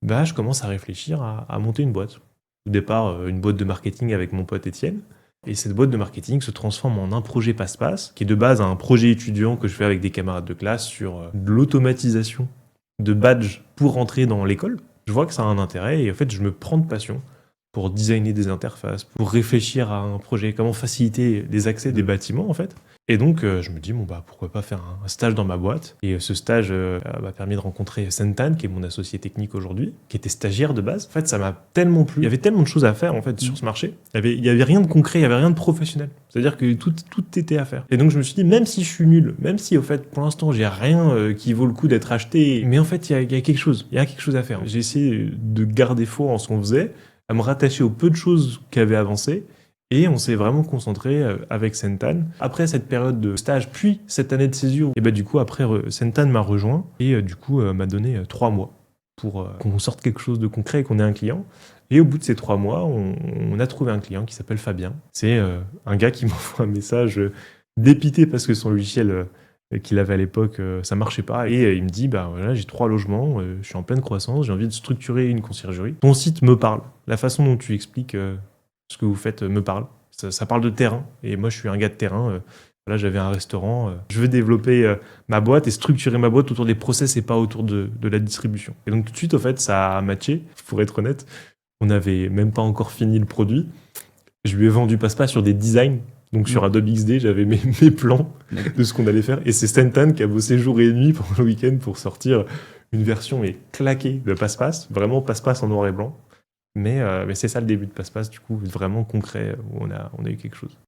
bah, je commence à réfléchir à monter une boîte. Au départ, une boîte de marketing avec mon pote Étienne. Et cette boîte de marketing se transforme en un projet passe-passe, qui est de base un projet étudiant que je fais avec des camarades de classe sur de l'automatisation de badges pour entrer dans l'école. Je vois que ça a un intérêt et en fait, je me prends de passion pour designer des interfaces, pour réfléchir à un projet, comment faciliter les accès des bâtiments en fait. Et donc, je me dis, bon, bah, pourquoi pas faire un stage dans ma boîte. Et ce stage m'a permis de rencontrer Sentan, qui est mon associé technique aujourd'hui, qui était stagiaire de base. En fait, ça m'a tellement plu. Il y avait tellement de choses à faire, en fait, sur ce marché. Il y avait rien de concret, il y avait rien de professionnel. C'est-à-dire que tout était à faire. Et donc, je me suis dit, même si je suis nul, même si, au fait, pour l'instant, j'ai rien qui vaut le coup d'être acheté, mais en fait, il y a quelque chose. Il y a quelque chose à faire. J'ai essayé de garder foi en ce qu'on faisait, à me rattacher aux peu de choses qui avaient avancé. Et on s'est vraiment concentré avec Sentan. Après cette période de stage, puis cette année de césure, et bah du coup après Sentan m'a rejoint et du coup m'a donné 3 mois pour qu'on sorte quelque chose de concret et qu'on ait un client. Et au bout de ces 3 mois, on a trouvé un client qui s'appelle Fabien. C'est un gars qui m'envoie un message dépité parce que son logiciel qu'il avait à l'époque, ça marchait pas. Et il me dit, bah voilà, j'ai 3 logements, je suis en pleine croissance, j'ai envie de structurer une conciergerie. Ton site me parle. La façon dont tu expliques ce que vous faites me parle. Ça parle de terrain, et moi je suis un gars de terrain. Là, j'avais un restaurant. Je veux développer ma boîte et structurer ma boîte autour des process et pas autour de la distribution. Et donc tout de suite, au fait, ça a matché, pour être honnête. On n'avait même pas encore fini le produit. Je lui ai vendu passe-passe sur des designs. Donc sur Adobe XD, j'avais mes plans de ce qu'on allait faire. Et c'est Sentan qui a bossé jour et nuit pendant le week-end pour sortir une version claquée de passe-passe. Vraiment passe-passe en noir et blanc. Mais c'est ça le début de passe-passe, du coup, vraiment concret, où on a eu quelque chose.